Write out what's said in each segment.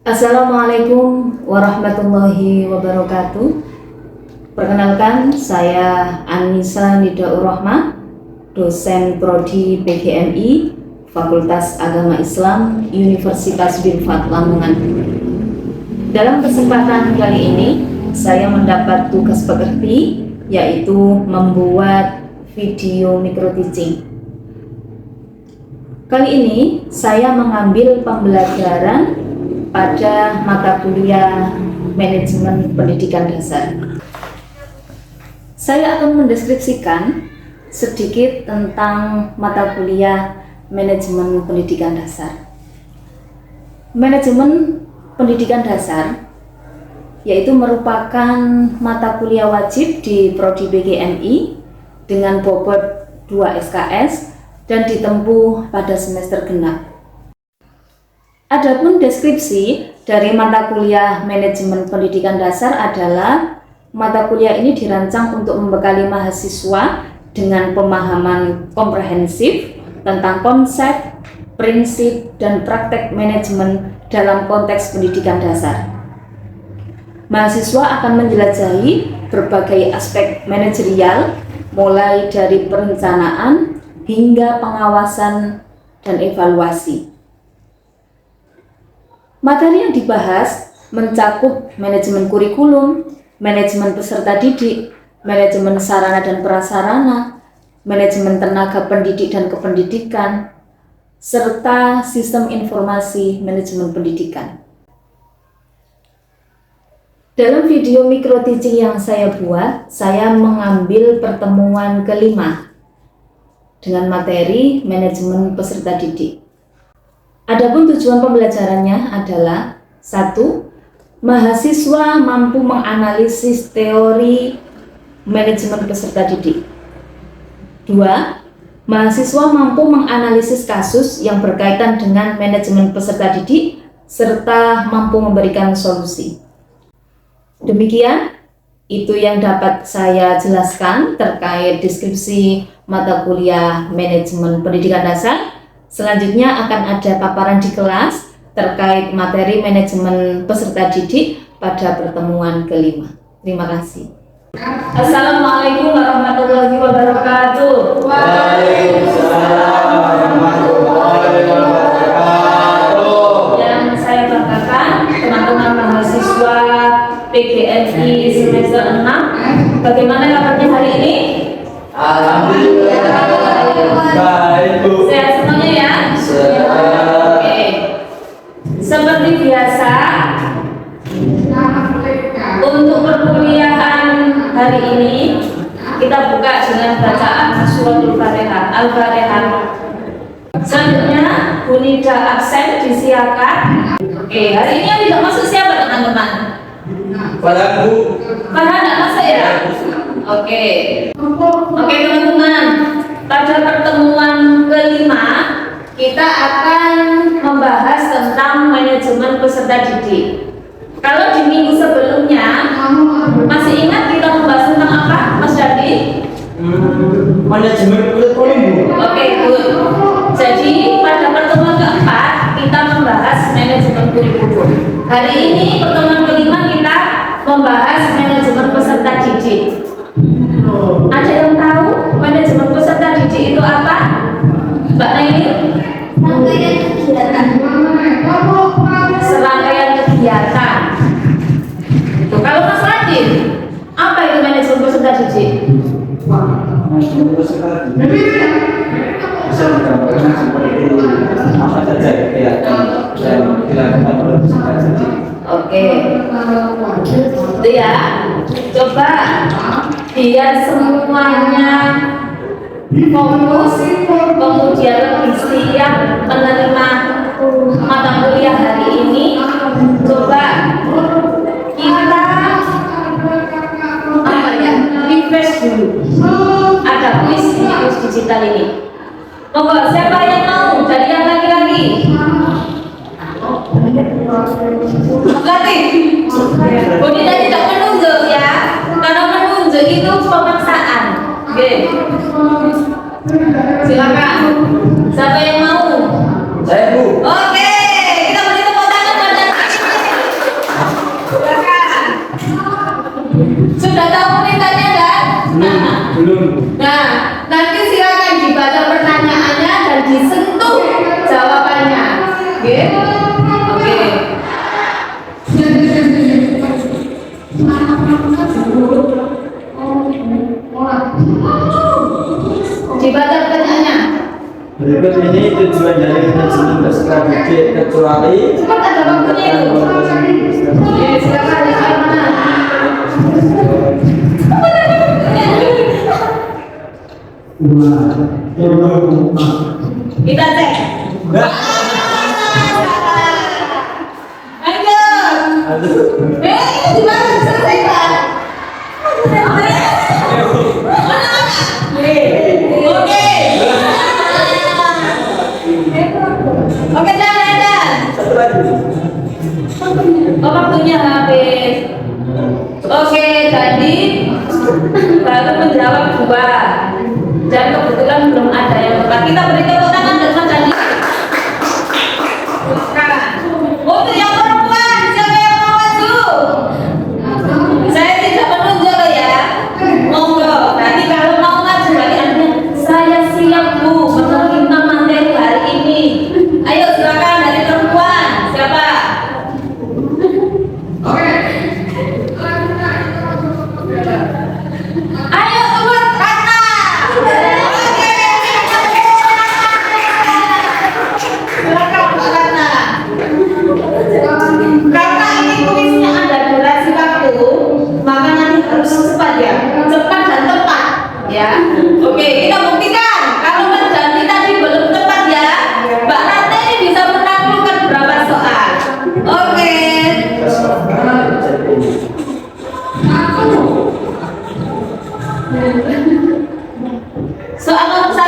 Assalamualaikum warahmatullahi wabarakatuh. Perkenalkan, saya Anissa Nidaur Rahma, dosen Prodi PGMI, Fakultas Agama Islam, Universitas Bin Fat Lamongan. Dalam kesempatan kali ini, saya mendapat tugas pekerti, yaitu membuat video micro teaching. Kali ini, saya mengambil pembelajaran pada mata kuliah Manajemen Pendidikan Dasar. Saya akan mendeskripsikan sedikit tentang mata kuliah Manajemen Pendidikan Dasar. Manajemen Pendidikan Dasar yaitu merupakan mata kuliah wajib di Prodi PGMI dengan bobot 2 SKS dan ditempuh pada semester genap. Adapun deskripsi dari mata kuliah Manajemen Pendidikan Dasar adalah mata kuliah ini dirancang untuk membekali mahasiswa dengan pemahaman komprehensif tentang konsep, prinsip, dan praktek manajemen dalam konteks pendidikan dasar. Mahasiswa akan menjelajahi berbagai aspek manajerial, mulai dari perencanaan hingga pengawasan dan evaluasi. Materi yang dibahas mencakup manajemen kurikulum, manajemen peserta didik, manajemen sarana dan prasarana, manajemen tenaga pendidik dan kependidikan, serta sistem informasi manajemen pendidikan. Dalam video micro teaching yang saya buat, saya mengambil pertemuan kelima dengan materi manajemen peserta didik. Adapun tujuan pembelajarannya adalah 1. Mahasiswa mampu menganalisis teori manajemen peserta didik. 2. Mahasiswa mampu menganalisis kasus yang berkaitan dengan manajemen peserta didik serta mampu memberikan solusi. Demikian, itu yang dapat saya jelaskan terkait deskripsi mata kuliah Manajemen Pendidikan Dasar. Selanjutnya akan ada paparan di kelas terkait materi manajemen peserta didik pada pertemuan kelima. Terima kasih. Assalamualaikum warahmatullahi wabarakatuh. Waalaikumsalam warahmatullahi wabarakatuh. Yang saya banggakan, teman-teman mahasiswa PGMI semester 6. Bagaimana kabarnya hari ini? Alhamdulillah. Baik, Bu. Sehat semuanya ya? Sehat. Oke. Seperti biasa, untuk perkuliahan hari ini kita buka dengan bacaan Suratul Fatihah, Al-Fatihah. Selanjutnya Bunida absen disiapkan. Oke, hari ini yang tidak masuk siapa teman-teman? Pada Bu. Farhan tidak masuk ya? Oke. Oke teman-teman, pada pertemuan kelima kita akan membahas tentang manajemen peserta didik. Kalau di minggu sebelumnya masih ingat kita membahas tentang apa, Mas Dadi? Manajemen kurikulum, Bu. Oke, good. Jadi pada pertemuan keempat kita membahas manajemen kurikulum. Hari ini pertemuan kelima kita membahas manajemen peserta didik. Ada yang tahu manajemen peserta didik itu apa? Mbak Naini? Serangkaian kegiatan. Serangkaian kegiatan. Itu. Kalau Mas Radin, apa itu manajemen peserta didik? Manajemen peserta didik bisa digambarkan seperti apa saja kegiatan yang dilakukan oleh peserta didik. Oke. Itu ya. Coba biar semuanya fokus, kemudian lebih siap menerima mata kuliah hari ini. Coba kita refresh dulu. Ada kuis digital ini. Monggo, siapa yang mau dari yang laki-laki? Latih. Bonita tidak menunjuk ya. Karena menunjuk itu pemaksaan. Oke. Silakan. Siapa yang mau? Saya, Bu. Oke, kita beri tepuk tangan pada Berikut ini tujuan dari manajemen peserta didik kecuali Cepat ada waktunya itu. Ya, silakan di mana? Kita cek. Ayo. Ini gimana selesai Pak? Oke. Oke, dan. satu lagi. Oh, waktunya habis. Oke, jadi baru menjawab dua. Dan kebetulan belum ada yang tepat. Kita beri tepuk tangan dan tadi. Sekarang, untuk yang perempuan, siapa yang mau maju? Saya tidak menunjuk ya. Monggo. Nanti kalau mau maju lagi artinya saya siap Bu menerima materi hari ini. Ayo silakan dari perempuan. Siapa? Ayo keluar kata. Silakan kata. Karena ini kuisnya ada durasi waktu, maka nanti harus cepat ya, cepat dan tepat ya. Oke, kita buktikan. Kalau Mbak Janti tadi belum tepat ya, Mbak Rata ini bisa menaklukkan berapa soal. Oke. Soal nomor 1.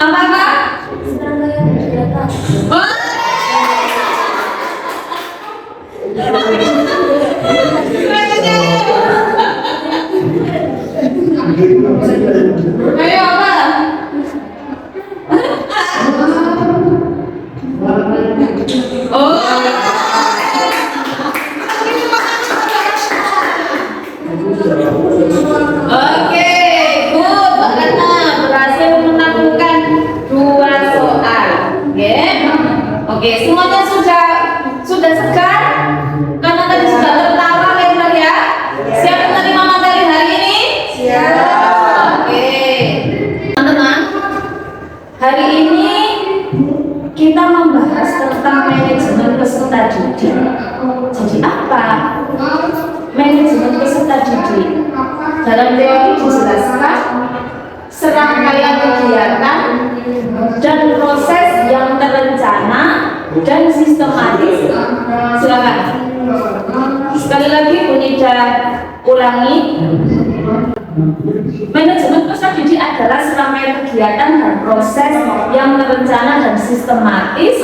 Apa? Ayo apa? Oke, good. Mbak Ratna berhasil menaklukkan 2 soal. Oke, semuanya sudah segar? Karena tadi sudah tertawa lebar ya. Siap menerima materi hari ini? Siap. Oke. Teman-teman, hari ini kita membahas tentang manajemen peserta didik. Jadi apa? Manajemen peserta didik. Dalam teori dijelaskan serangkaian kegiatan dan proses yang terencana dan sistematis. Silakan. Sekali lagi Bu Nida ulangi. Manajemen peserta didik adalah serangkaian kegiatan dan proses yang terencana dan sistematis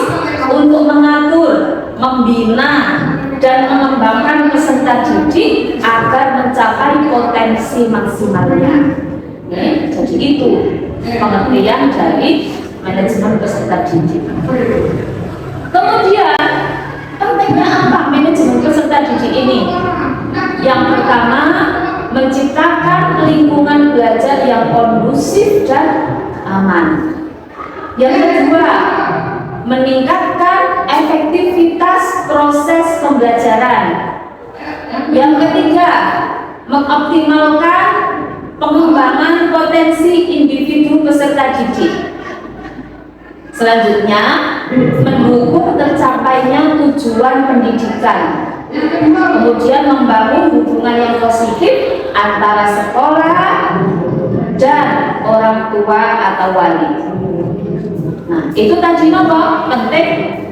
untuk mengatur, membina, dan mengembangkan peserta didik agar mencapai potensi maksimalnya. Jadi itu pengertian dari manajemen peserta didik. Kemudian pentingnya apa manajemen peserta didik ini? Yang pertama, menciptakan lingkungan belajar yang kondusif dan aman. Yang kedua, meningkatkan efektivitas proses pembelajaran. Yang ketiga, mengoptimalkan pengembangan potensi individu peserta didik. Selanjutnya, mendukung tercapainya tujuan pendidikan. Kemudian membangun hubungan yang positif antara sekolah dan orang tua atau wali. Nah, itu tadi nopo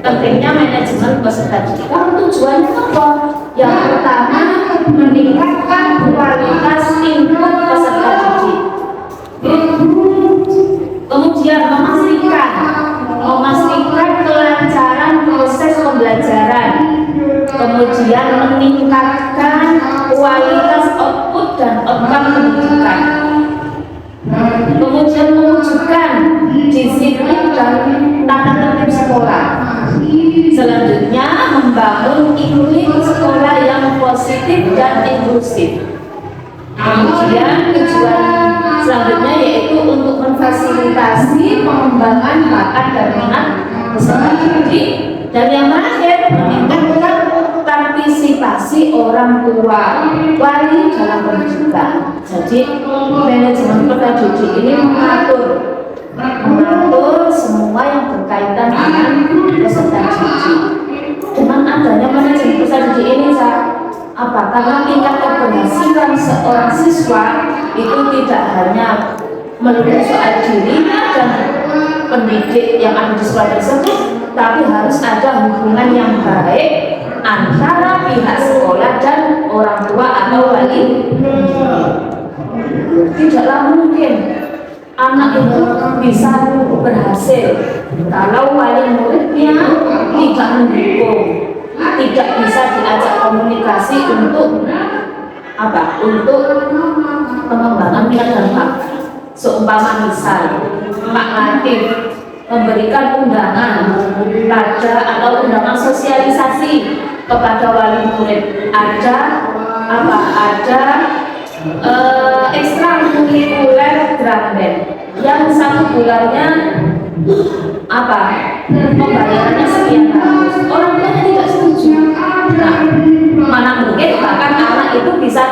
pentingnya manajemen peserta didik. Kalau tujuannya nopo? Yang pertama, meningkatkan kualitas input peserta didik. Kemudian memastikan kelancaran proses pembelajaran. Kemudian meningkatkan kualitas output dan outcome pendidikan. Kemudian mewujudkan disiplin dan tata tertib sekolah. Selanjutnya membangun iklim sekolah yang positif dan inklusif. Kemudian tujuan memfasilitasi pengembangan bakat dan minat peserta didik, dan yang terakhir meningkatkan partisipasi orang tua wali dalam pendidikan. Jadi manajemen peserta didik ini mengatur semua yang berkaitan dengan peserta didik. Dengan adanya manajemen peserta didik ini, karena tingkat keberhasilan seorang siswa itu tidak hanya melulu soal dirinya dan pendidik yang ada di sekolah tersebut, tapi harus ada hubungan yang baik antara pihak sekolah dan orang tua atau wali. Tidaklah mungkin anak itu bisa berhasil kalau wali muridnya tidak mendukung, tidak bisa diajak komunikasi untuk pengembangan minat dan bakat. Seumpama misal Pak Latif memberikan undangan atau undangan sosialisasi kepada wali murid, ada ekstrakurikuler drum band yang 1 bulannya pembayarannya sekian ratus, orang tuanya tidak setuju. Nah, mana mungkin bahkan anak itu bisa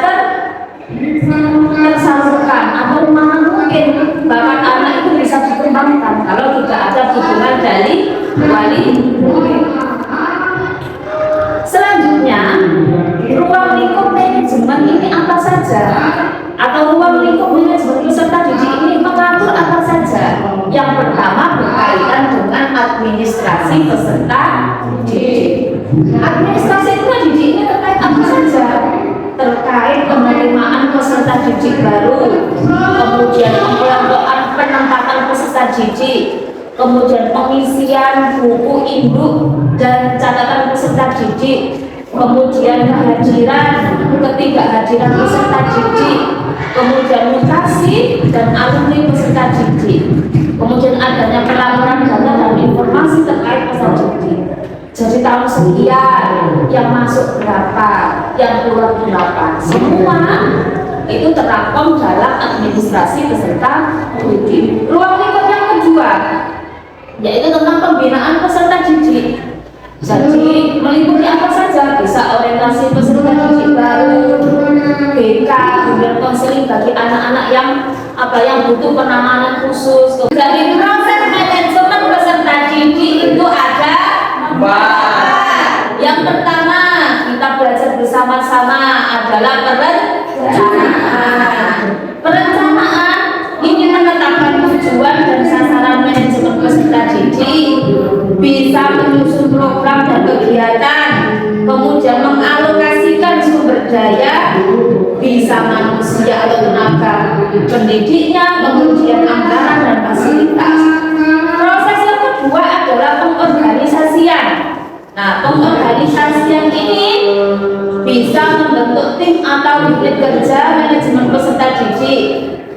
tersalurkan, atau mana mungkin bahkan anak itu bisa dikembangkan kalau tidak ada dukungan dari wali murid. Selanjutnya, ruang lingkup manajemen ini apa saja, atau ruang lingkup manajemen peserta didik ini mengatur apa saja? Yang pertama berkaitan dengan administrasi peserta didik. Administrasi peserta didik ini terkait apa saja? Terkait penerimaan peserta didik baru, kemudian pengelompokan penempatan peserta didik, kemudian pengisian buku induk dan catatan peserta didik, kemudian kehadiran, ketidakhadiran peserta didik, kemudian mutasi dan alumni peserta didik, kemudian adanya pelaporan data dan informasi terkait peserta didik. Jadi tahun sekian yang masuk berapa, yang keluar berapa, semua itu terangkum dalam administrasi peserta didik. Ruang lingkup yang kedua yaitu tentang pembinaan peserta didik. Jadi meliputi apa saja? Bisa orientasi peserta didik baru, BK, kemudian konseling bagi anak-anak yang butuh penanganan khusus. Dari proses manajemen peserta didik itu ada 4. Yang pertama kita belajar bersama-sama adalah perencanaan. Ini menetapkan tujuan dan sasaran manajemen peserta didik, bisa menyusun program dan kegiatan, kemudian mengalokasikan sumber daya, bisa manusia atau tenaga pendidiknya, kemudian anggaran dan fasilitas. Proses yang kedua adalah pengorganisasian. Nah, pengorganisasian ini bisa membentuk tim atau unit kerja manajemen peserta didik,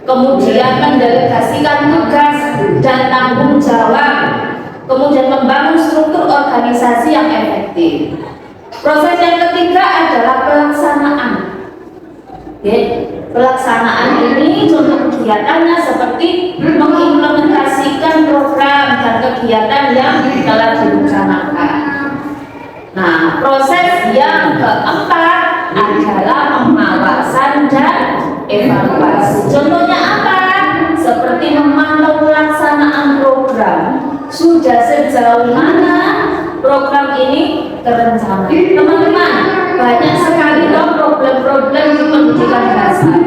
kemudian mendelegasikan tugas dan tanggung jawab, kemudian membangun struktur organisasi yang efektif. Proses yang ketiga adalah pelaksanaan. Pelaksanaan ini contoh kegiatannya seperti mengimplementasikan program dan kegiatan yang telah direncanakan. Nah, proses yang keempat adalah pengawasan dan evaluasi. Contohnya apa? Seperti memantau pelaksanaan program, sudah sejauh mana program ini terencana. Teman-teman, banyak sekali loh problem-problem di pendidikan dasar.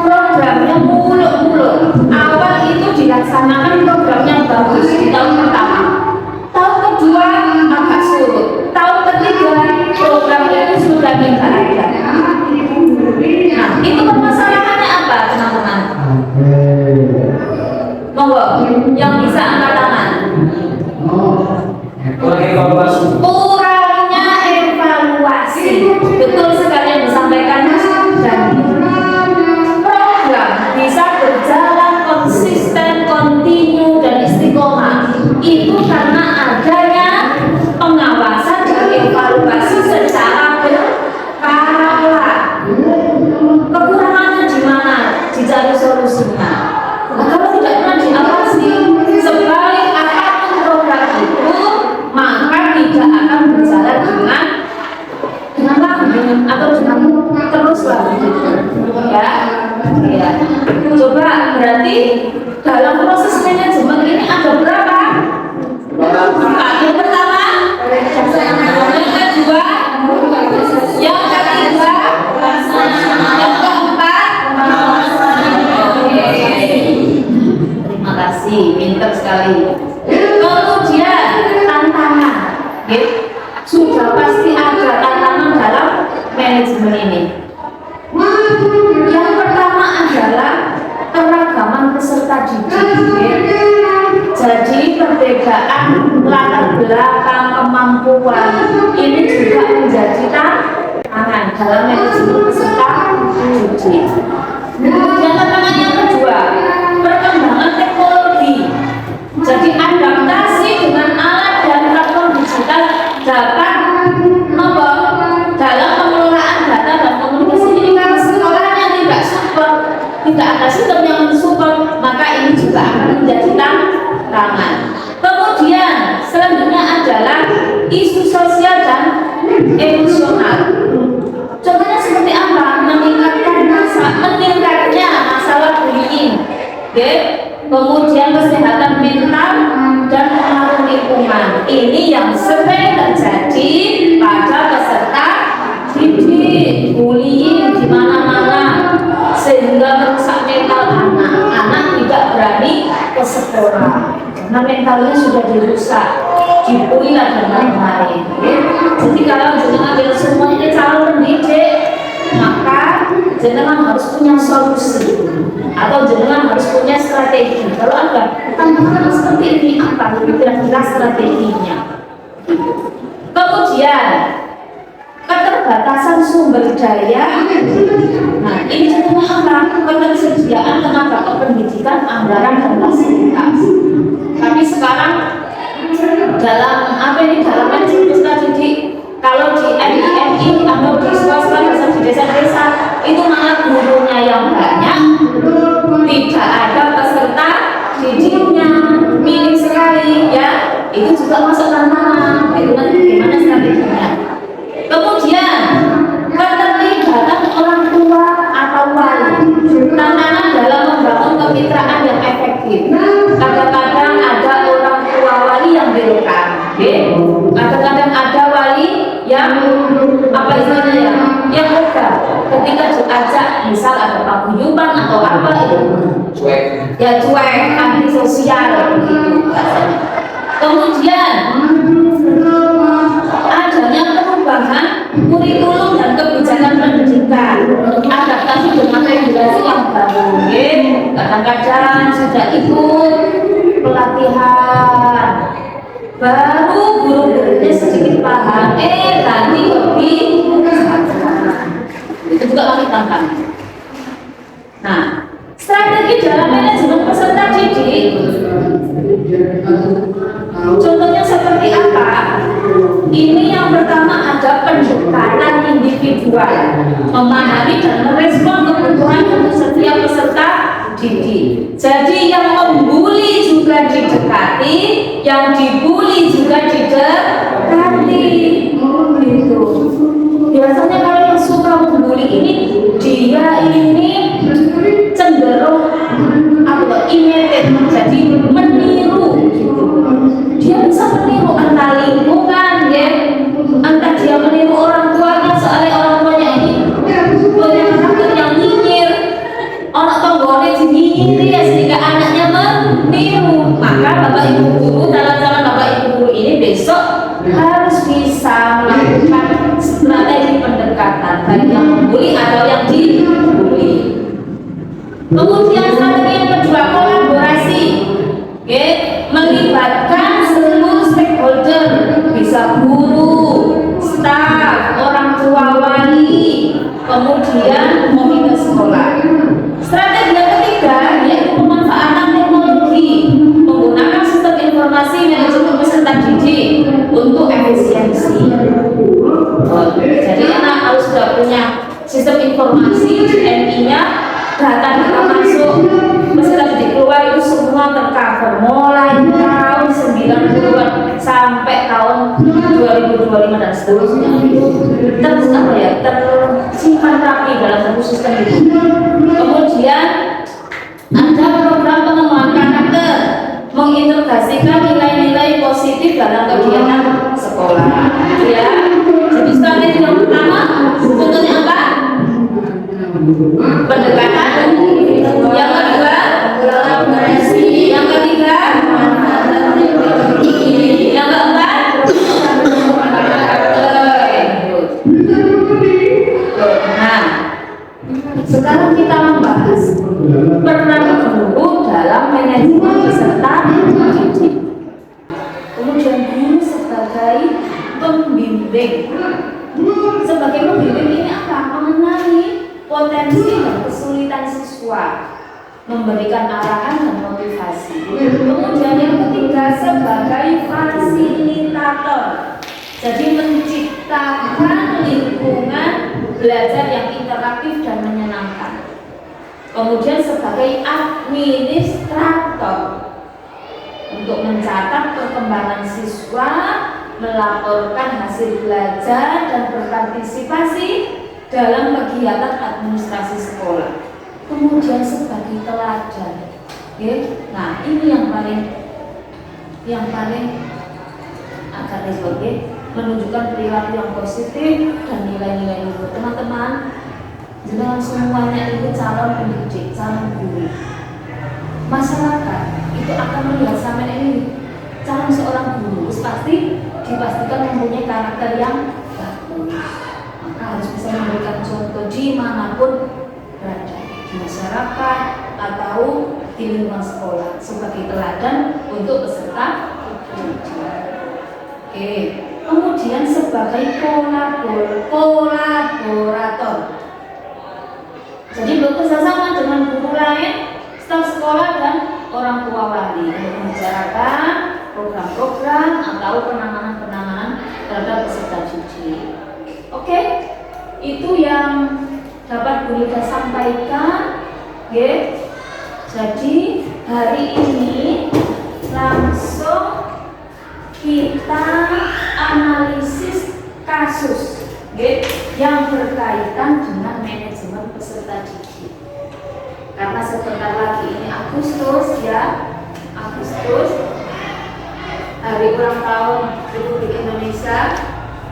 Programnya muluk-muluk. Awal itu dilaksanakan programnya bagus di tahun pertama. Tahun kedua agak surut. Tahun ketiga program itu sudah tidak ada. Nah, itu permasalahannya apa, teman-teman? Monggo, yang bisa angkat tangan. Kurangnya evaluasi. Betul sekali yang disampaikan Mas Dhani. Program bisa berjalan konsisten, kontinu, dan istiqomah itu karena adanya pengawasan dan evaluasi secara berkala. Kekurangannya di mana? Dicari solusinya. Kalau tidak pernah diawasi, Berarti dalam proses manajemen ini ada berapa? Yang pertama, yang kedua, yang ketiga, yang keempat. Oke. Terima kasih, pintar sekali. Kemudian tantangan, oke. Sudah pasti ada tantangan dalam manajemen ini. Yang pertama adalah keragaman peserta didik. Jadi perbedaan latar belakang, kemampuan ini juga menjadi tantangan dalam manajemen peserta didik. Kemudian tantangan yang kedua, perkembangan teknologi. Jadi adaptasi dengan alat dan platform digital dapat dalam pengelolaan data dan komunikasi ini. Kalau sekolahnya tidak support, tidak ada sistem yang mensupport, maka ini juga akan menjadi tantangan. Kemudian selanjutnya adalah isu sosial dan emosional. Contohnya seperti apa? Meningkatnya masalah bullying, kemudian kesehatan mental dan pengaruh lingkungan. Ini yang sering terjadi pada peserta didik. Bullying di mana-mana sehingga merusak mental anak. Anak tidak berani ke sekolah karena mentalnya sudah dirusak, dibully dan lain-lain. Jadi kalau jenengan ambil semua ini calon pendidik, maka jenengan harus punya solusi atau jenengan harus punya strategi. Kalau ada tantangan seperti ini, apa kira-kira strateginya? Kemudian keterbatasan sumber daya. Nah, ini contohnya apa? Ketersediaan tenaga kependidikan, anggaran dan fasilitas. Tapi sekarang dalam dalam manajemen peserta didik, kalau di MIMI atau di swasta di desa-desa itu malah gurunya yang banyak, tidak ada peserta didiknya, minim sekali ya. Itu juga masuk tantangan. Itu nanti bagaimana strateginya. Kemudian keterlibatan orang tua atau wali, tantangan dalam membangun kemitraan yang efektif. Kadang-kadang ada orang tua wali yang welcome, kadang-kadang ada wali yang apa istilahnya ya, yang enggak. Ketika diajak, misal ada paguyuban atau apa itu, cuek, antisosial begitu rasanya. Kemudian adanya perubahan kurikulum dan kebijakan pendidikan, adaptasi dengan regulasi yang baru. Kadang-kadang sudah ikut pelatihan, baru guru-gurunya sedikit paham, nanti lebih itu juga kami tantangan. Nah, strategi dalam manajemen peserta didik contohnya seperti apa? Ini yang pertama ada pendekatan individual, memahami dan merespon kebutuhan untuk setiap peserta didik. Jadi yang membuli juga didekati, yang dibuli juga didekati. Gitu. Biasanya kalau yang suka membuli ini, dia ini cenderung imitate, jadi meniru gitu. Dia bisa meniru entah lingkungan ya, entah dia meniru orang tuanya, soalnya orang tuanya ini punya karakter yang nyinyir, orang tonggolnya dinyinyiri ya, sehingga anaknya meniru. Maka bapak ibu guru, calon-calon bapak ibu guru ini besok harus bisa melakukan strategi pendekatan baik yang membuli atau yang dibuli. Kemudian strategi yang kedua, kolaborasi, melibatkan seluruh stakeholder, bisa guru, staf, orang tua, wali, kemudian komite sekolah. Strategi yang ketiga yaitu pemanfaatan teknologi, menggunakan sistem informasi manajemen peserta didik untuk efisiensi. Jadi anak harus sudah punya sistem informasi di MI-nya, data masuk peserta didik keluar itu semua tercover mulai tahun 90-an sampai tahun 2025 dan seterusnya. Tersimpan rapi dalam satu sistem itu. Kemudian ada mengintegrasikan nilai-nilai positif dalam kegiatan sekolah. Ya. Jadi strategi yang pertama, contohnya apa? Pendekatan. Yang kedua, kolaborasi. Yang ketiga, yang keempat, nah, sekarang kita membahas peran guru dalam manajemen peserta didik. Kemudian guru sebagai pembimbing. Sebagai pembimbing ini apa? Mengenali potensi dan kesulitan siswa, memberikan arahan dan motivasi. Kemudian yang ketiga sebagai fasilitator. Jadi menciptakan lingkungan belajar yang interaktif dan menyenangkan. Kemudian sebagai administrator untuk mencatat perkembangan siswa, melaporkan hasil belajar dan berpartisipasi dalam kegiatan administrasi sekolah. Kemudian sebagai teladan. Nah, ini yang paling agak repot, menunjukkan perilaku yang positif dan nilai-nilai luhur. Teman-teman, jangan semuanya itu calon pendidik, calon guru. Masyarakat itu akan melihat sama ini calon seorang guru, pasti dipastikan mempunyai karakter yang bagus. Maka harus bisa memberikan contoh dimanapun berada, di masyarakat atau di lingkungan sekolah sebagai teladan untuk peserta didik. Kemudian sebagai kolaborator. Jadi bekerja sama dengan guru lain, staf sekolah dan orang tua wali untuk membicarakan program-program atau penanganan terhadap peserta didik. Oke, itu yang dapat Bu Nida sampaikan. Jadi hari ini langsung kita analisis kasus yang berkaitan dengan manajemen peserta didik. Karena sebentar lagi ini Agustus, hari ulang tahun Republik Indonesia,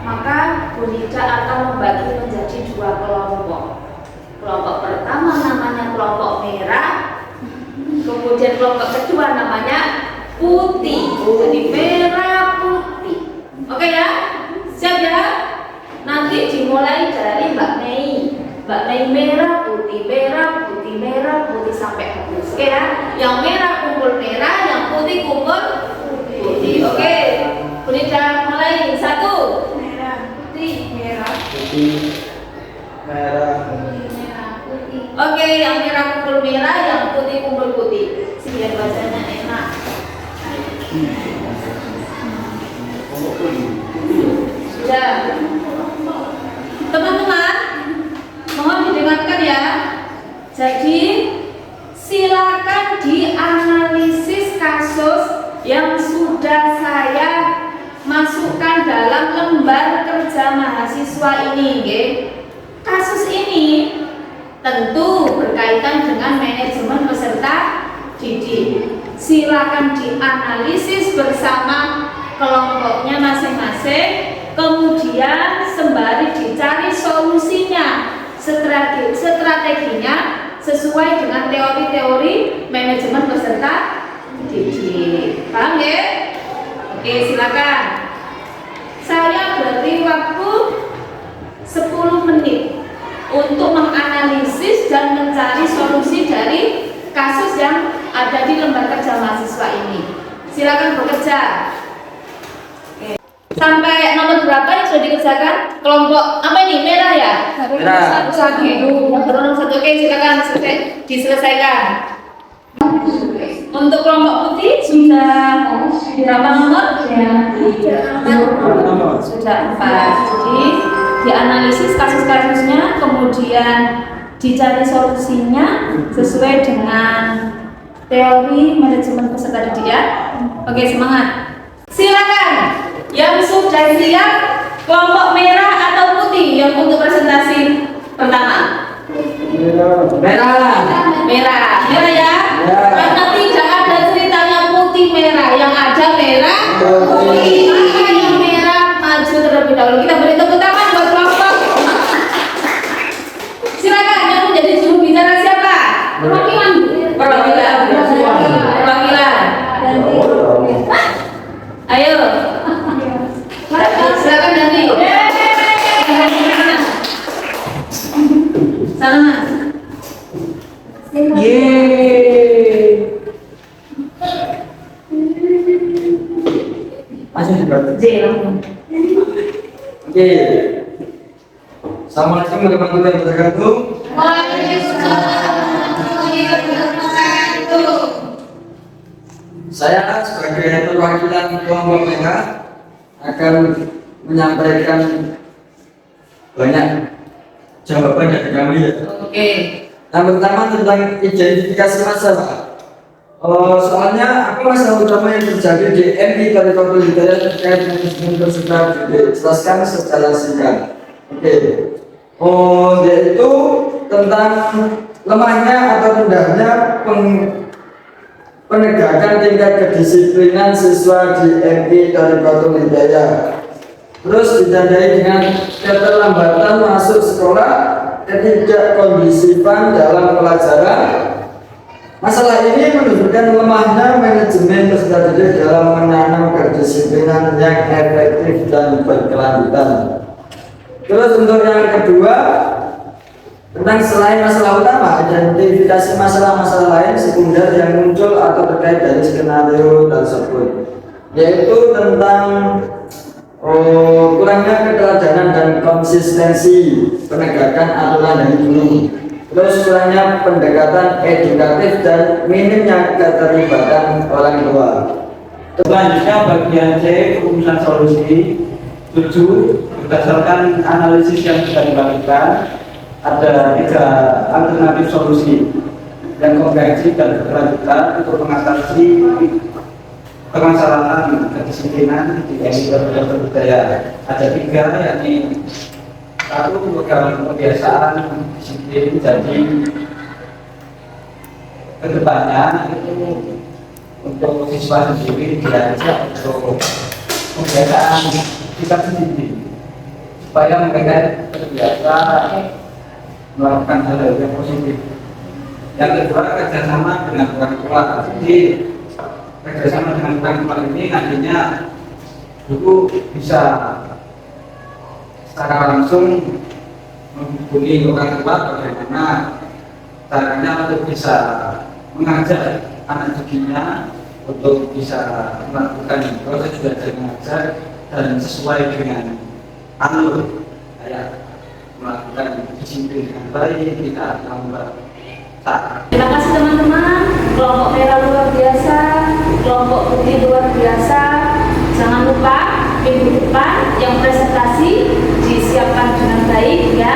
maka Bu Nida akan membagi menjadi dua kelompok. Kelompok pertama namanya kelompok merah, kemudian kelompok kedua namanya putih. Jadi merah putih. Oke ya? Siap ya? Nanti dimulai dari Mbak Mei merah putih sampai habis. Oke ya? Yang merah kumpul merah, yang putih kumpul putih. Oke. Bu Nida mulai. 1. Merah putih merah putih. Oke, yang merah kumpul merah, yang putih kumpul putih. Biar bacanya enak. Sudah. Teman-teman, mohon didengarkan ya. Jadi silakan dianalisis kasus yang sudah saya masukkan dalam lembar kerja mahasiswa ini. Kasus ini tentu berkaitan dengan manajemen peserta didik. Silakan dianalisis bersama kelompoknya masing-masing, kemudian sembari dicari solusinya, strateginya sesuai dengan teori-teori manajemen peserta didik. Paham ya? Oke, silakan. Saya beri waktu 10 menit untuk menganalisis dan mencari solusi dari kasus yang ada di lembar kerja mahasiswa ini. Silakan bekerja. Sampai nomor berapa yang sudah dikerjakan? Kelompok apa ini? Merah ya? Merah. Satu. Yang nomor 1. Oke, silakan diselesaikan. Untuk kelompok putih sudah berapa nomor? Sudah 4. Jadi dianalisis kasus-kasusnya, kemudian dicari solusinya sesuai dengan teori manajemen peserta didik ya. Oke, semangat. Silakan yang sudah siap, kelompok merah atau putih yang untuk presentasi pertama. Merah ya. Karena tidak ada ceritanya putih merah, yang J langsung. Oke. Assalamualaikum warahmatullahi wabarakatuh. Saya sebagai perwakilan kelompok PK akan menyampaikan banyak jawaban dari kami. Oke. Yang pertama tentang identifikasi masalah. Soalnya apa masalah utama yang terjadi di MI Tarikatul Hidayah terkait dengan muslim tersebut dijelaskan secara singkat. Oke. Yaitu tentang lemahnya atau rendahnya penegakan tingkat kedisiplinan siswa di MI Tarikatul Hidayah. Terus ditandai dengan keterlambatan masuk sekolah, ketidakkondisifan dalam pelajaran. Masalah ini menunjukkan lemahnya manajemen peserta didik dalam menanam kedisiplinan yang efektif dan berkelanjutan. Terus untuk yang kedua, tentang selain masalah utama, identifikasi masalah-masalah lain sekunder yang muncul atau terkait dari skenario tersebut, yaitu tentang kurangnya keteladanan dan konsistensi penegakan aturan dari guru. Terus kurangnya pendekatan edukatif dan minimnya keterlibatan orang tua. Selanjutnya bagian C, perumusan solusi 7, berdasarkan analisis yang sudah dilakukan ada 3 alternatif solusi yang komprehensif dan berkelanjutan untuk mengatasi permasalahan kedisiplinan di MI Budaya. Ada 3, yakni 1, program kebiasaan disiplin. Jadi kedepannya itu untuk siswa sendiri diajak untuk kebiasaan kita sendiri supaya mereka terbiasa melakukan hal-hal yang positif. Yang kedua, kerjasama dengan orang tua. Jadi kerjasama dengan orang tua ini nantinya guru bisa secara langsung menghubungi orang tua bagaimana caranya untuk bisa mengajak anak didiknya untuk bisa melakukan proses belajar mengajar dan sesuai dengan alur kayak melakukan disiplin dengan baik, tidak lambat. Terima kasih teman-teman. Kelompok merah luar biasa, kelompok putih luar biasa. Jangan lupa minggu depan yang presentasi disiapkan dengan baik ya.